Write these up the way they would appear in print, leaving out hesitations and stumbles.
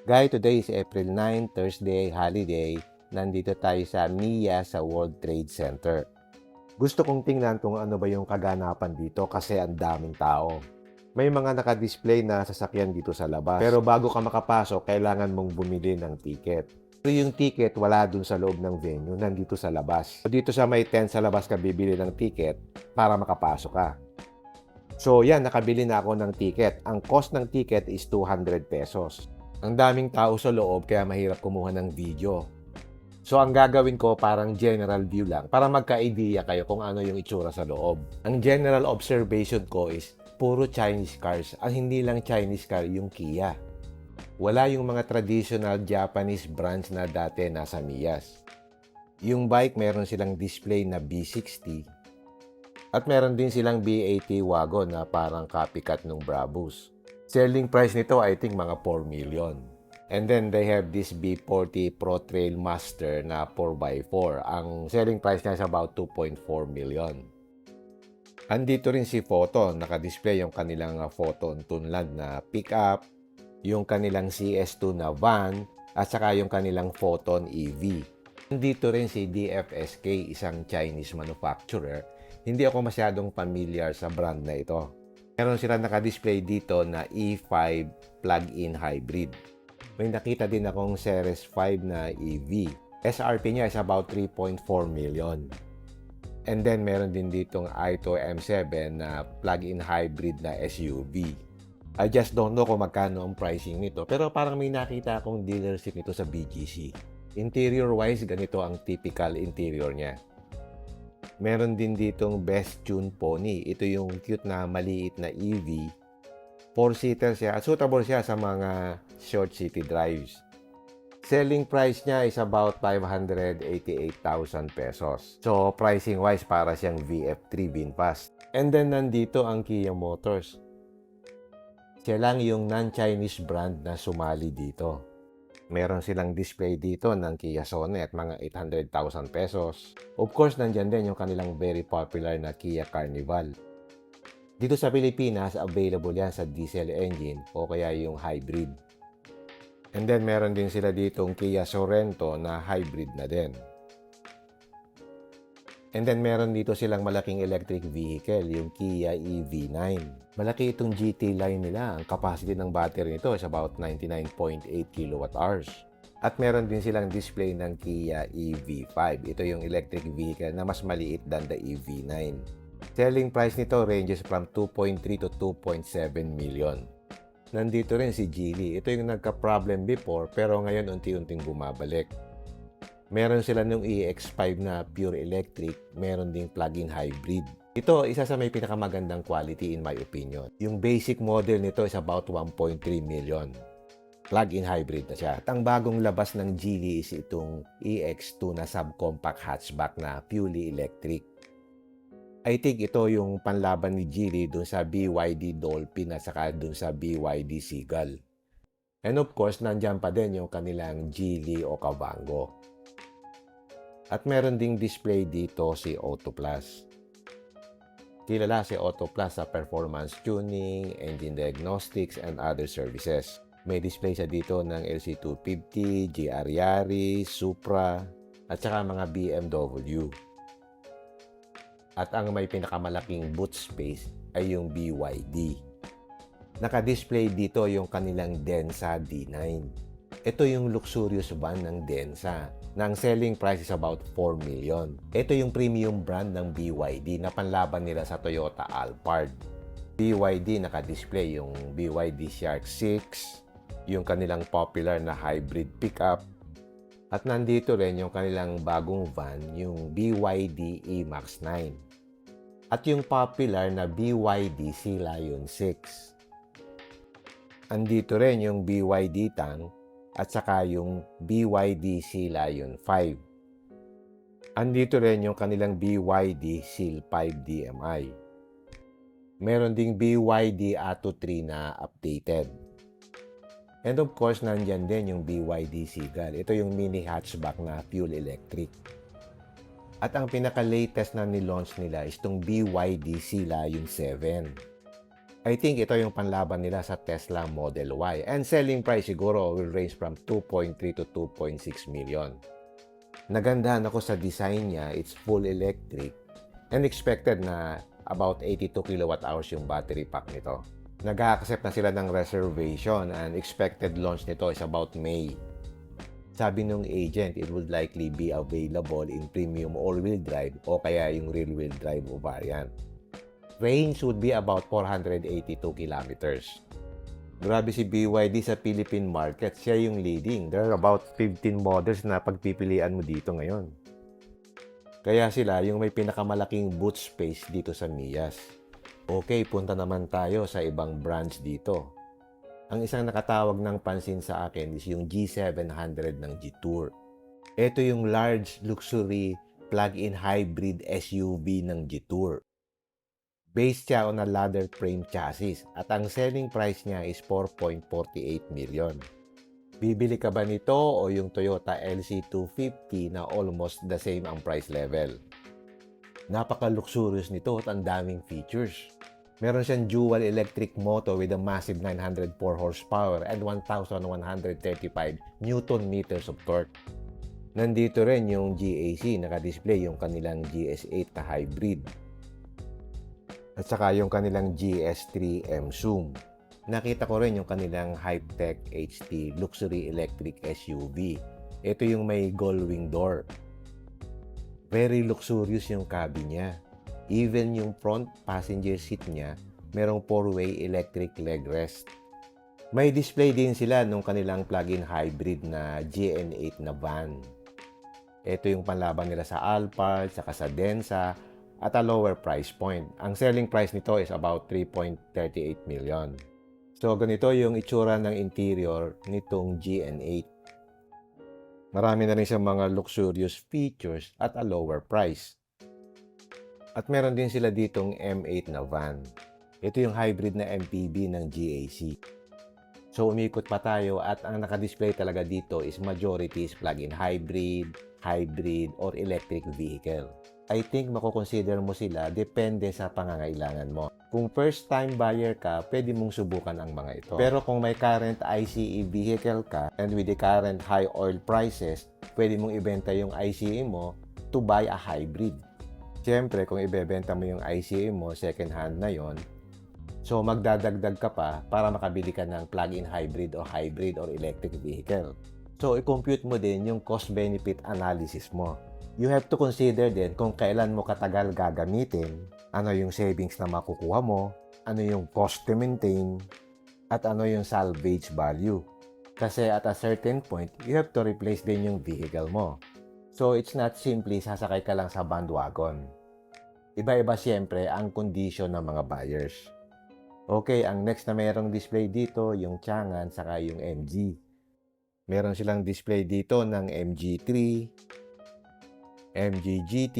Guys, today is April 9, Thursday, holiday. Nandito tayo sa MIA sa World Trade Center. Gusto kong tingnan kung ano ba yung kaganapan dito kasi ang daming tao. May mga nakadisplay na sasakyan dito sa labas. Pero bago ka makapasok, kailangan mong bumili ng ticket. Pero yung ticket wala dun sa loob ng venue, nandito sa labas. Dito sa may tent sa labas ka bibili ng ticket para makapasok ka. So yan, nakabili na ako ng ticket. Ang cost ng ticket is 200 pesos. Ang daming tao sa loob kaya mahirap kumuha ng video. So ang gagawin ko parang general view lang para magka-idea kayo kung ano yung itsura sa loob. Ang general observation ko is puro Chinese cars. Ang hindi lang Chinese car yung Kia. Wala yung mga traditional Japanese brands na dati nasa Miyas. Yung bike meron silang display na B60 at meron din silang B80 wagon na parang copycat ng Brabus. Selling price nito I think mga 4 million. And then they have this B40 Pro Trail Master na 4x4. Ang selling price niya is about 2.4 million. Andito rin si Photon. Naka-display yung kanilang Photon Tunland na pickup, yung kanilang CS2 na van, at saka yung kanilang Photon EV. Andito rin si DFSK, isang Chinese manufacturer. Hindi ako masyadong familiar sa brand na ito. Meron sila naka-display dito na E5 plug-in hybrid. May nakita din akong Series 5 na EV. SRP niya is about 3.4 million. And then meron din ditong Ito M7 na plug-in hybrid na SUV. I just don't know kung magkano ang pricing nito, pero parang may nakita akong dealership nito sa BGC. Interior-wise, ganito ang typical interior niya. Meron din ditong Best Tune Pony. Ito yung cute na maliit na EV. 4-seater siya. Suitable siya sa mga short city drives. Selling price niya is about 588,000 pesos. So, pricing-wise, para siyang VF3 VinFast. And then, nandito ang Kia Motors. Siya lang yung non-Chinese brand na sumali dito. Meron silang display dito ng Kia Sonet, mga 800,000 pesos. Of course, nandyan din yung kanilang very popular na Kia Carnival. Dito sa Pilipinas, available yan sa diesel engine o kaya yung hybrid. And then, meron din sila ditong Kia Sorento na hybrid na din. And then, meron dito silang malaking electric vehicle, yung Kia EV9. Malaki itong GT line nila. Ang capacity ng battery nito is about 99.8 kWh. At meron din silang display ng Kia EV5. Ito yung electric vehicle na mas maliit than the EV9. Selling price nito ranges from 2.3 to 2.7 million. Nandito rin si Geely. Ito yung nagka-problem before pero ngayon unti-unting bumabalik. Meron sila nung EX5 na pure electric, meron ding plug-in hybrid. Ito, isa sa may pinakamagandang quality in my opinion. Yung basic model nito is about 1.3 million. Plug-in hybrid na siya. At ang bagong labas ng Geely is itong EX2 na subcompact hatchback na purely electric. I think ito yung panlaban ni Geely dun sa BYD Dolphin at saka dun sa BYD Seagull. And of course, nandyan pa din yung kanilang Geely Okavango. At meron ding display dito si Auto Plus. Kilala si Auto Plus sa performance tuning, engine diagnostics, and other services. May display siya dito ng LC250, GR Yaris, Supra, at saka mga BMW. At ang may pinakamalaking boot space ay yung BYD. Naka-display dito yung kanilang Denza D9. Ito yung luxurious van ng Denza na ang selling price is about 4 million. Ito yung premium brand ng BYD na panlaban nila sa Toyota Alphard. BYD naka-display yung BYD Shark 6, yung kanilang popular na hybrid pickup, at nandito rin yung kanilang bagong van, yung BYD E-Max 9. At yung popular na BYD Sea Lion 6. Andito rin yung BYD Tang at saka yung BYD Sea Lion 5. Andito rin yung kanilang BYD Seal 5 DMI. Meron ding BYD Atto 3 na updated. And of course, nandyan din yung BYD Seagull. Ito yung mini hatchback na fuel electric. At ang pinaka-latest na nilaunch nila is itong BYD Sea Lion 7. I think ito yung panlaban nila sa Tesla Model Y. And selling price siguro will range from 2.3 to 2.6 million. Nagandahan ako sa design niya. It's full electric. And expected na about 82 kilowatt hours yung battery pack nito. Nag-a-accept na sila ng reservation and expected launch nito is about May. Sabi nung agent, it would likely be available in premium all-wheel drive o kaya yung rear-wheel drive o variant. Range would be about 482 kilometers. Grabe si BYD sa Philippine market. Siya yung leading. There are about 15 models na pagpipilian mo dito ngayon. Kaya sila yung may pinakamalaking boot space dito sa Mias. Okay, punta naman tayo sa ibang brands dito. Ang isang nakatawag ng pansin sa akin is yung G700 ng Jetour. Ito yung large luxury plug-in hybrid SUV ng Jetour. Based siya on a ladder frame chassis at ang selling price niya is 4.48 million. Bibili ka ba nito o yung Toyota LC250 na almost the same ang price level? Napaka-luxurious nito at ang daming features. Meron siyang dual electric motor with a massive 904 horsepower and 1,135 Newton meters of torque. Nandito rin yung GAC, naka-display yung kanilang GS8 na hybrid. At saka yung kanilang GS3 M-Zoom. Nakita ko rin yung kanilang Hype-Tech HT Luxury Electric SUV. Ito yung may gull-wing door. Very luxurious yung cabin niya. Even yung front passenger seat niya, merong 4-way electric leg rest. May display din sila nung kanilang plug-in hybrid na GN8 na van. Ito yung panlaban nila sa Alphard, saka sa Denza, at a lower price point. Ang selling price nito is about 3.38 million. So, ganito yung itsura ng interior nitong GN8. Marami na rin siyang mga luxurious features at a lower price. At meron din sila ditong M8 na van. Ito yung hybrid na MPV ng GAC. So, umikot pa tayo at ang nakadisplay talaga dito is majority is plug-in hybrid, or electric vehicle. I think makukonsider mo sila depende sa pangangailangan mo. Kung first-time buyer ka, pwede mong subukan ang mga ito. Pero kung may current ICE vehicle ka and with the current high oil prices, pwede mong ibenta yung ICE mo to buy a hybrid. Siyempre, kung ibebenta mo yung ICE mo, second hand na yon, so magdadagdag ka pa para makabili ka ng plug-in hybrid or electric vehicle. So, i-compute mo din yung cost-benefit analysis mo. You have to consider din kung kailan mo katagal gagamitin, ano yung savings na makukuha mo, ano yung cost to maintain, at ano yung salvage value. Kasi at a certain point, you have to replace din yung vehicle mo. So, it's not simply sasakay ka lang sa bandwagon. Iba-iba siyempre ang condition ng mga buyers. Okay, ang next na mayroong display dito, yung Changan, saka yung MG. Meron silang display dito ng MG3, MG GT,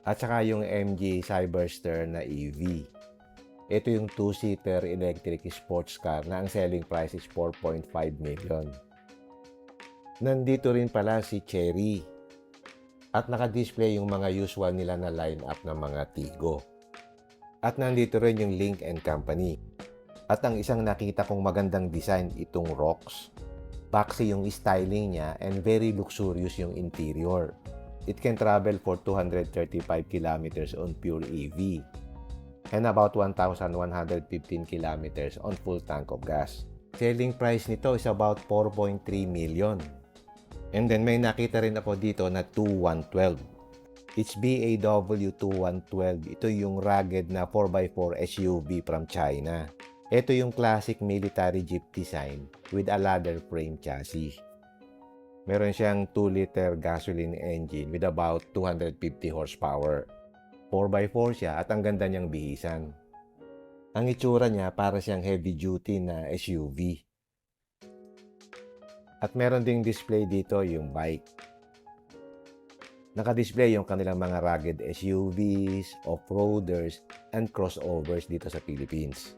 at saka yung MG Cyberster na EV. Ito yung 2-seater electric sports car na ang selling price is 4.5 million. Nandito rin pala si Chery. At naka-display yung mga usual nila na line-up ng mga Tigo. At nandito rin yung Link & Company. At ang isang nakita kong magandang design itong Rox. Boxy yung styling niya and very luxurious yung interior. It can travel for 235 kilometers on pure EV and about 1,115 kilometers on full tank of gas. Selling price nito is about 4.3 million. And then may nakita rin ako dito na 2112. It's BAW 2112. Ito yung rugged na 4x4 SUV from China. Ito yung classic military jeep design with a ladder frame chassis. Meron siyang 2-liter gasoline engine with about 250 horsepower. 4x4 siya at ang ganda niyang bihisan. Ang itsura niya para siyang heavy-duty na SUV. At meron ding display dito yung bike. Naka-display yung kanilang mga rugged SUVs, off-roaders, and crossovers dito sa Philippines.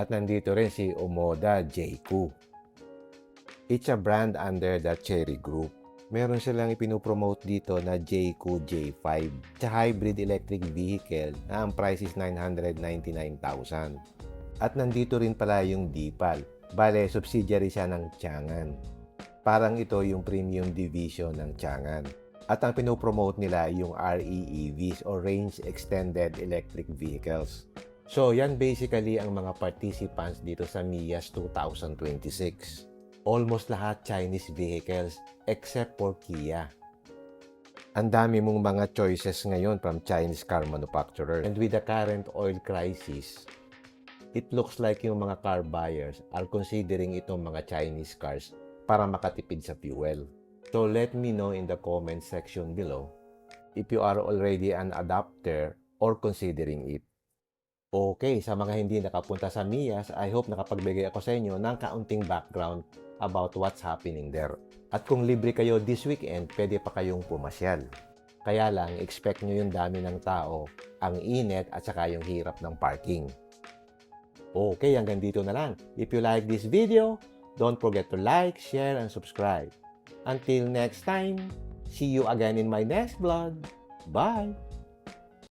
At nandito rin si Omoda Jayco. It's a brand under the Chery Group. Meron silang ipinopromote dito na Jayco J5 sa hybrid electric vehicle na ang price is 999,000. At nandito rin pala yung Deepal. Bale, subsidiary siya ng Changan. Parang ito yung premium division ng Changan. At ang pinopromote nila yung REEVs or Range Extended Electric Vehicles. So, yan basically ang mga participants dito sa MIAS 2026. Almost lahat Chinese vehicles except for Kia. Ang dami mong mga choices ngayon from Chinese car manufacturer. And with the current oil crisis, it looks like yung mga car buyers are considering itong mga Chinese cars para makatipid sa fuel. So let me know in the comment section below if you are already an adopter or considering it. Okay, sa mga hindi nakapunta sa MIAS, I hope nakapagbigay ako sa inyo ng kaunting background about what's happening there. At kung libre kayo this weekend, pwede pa kayong pumasyal. Kaya lang, expect nyo yung dami ng tao, ang init at saka yung hirap ng parking. Okay, hanggang dito na lang. If you like this video, don't forget to like, share, and subscribe. Until next time, see you again in my next vlog. Bye!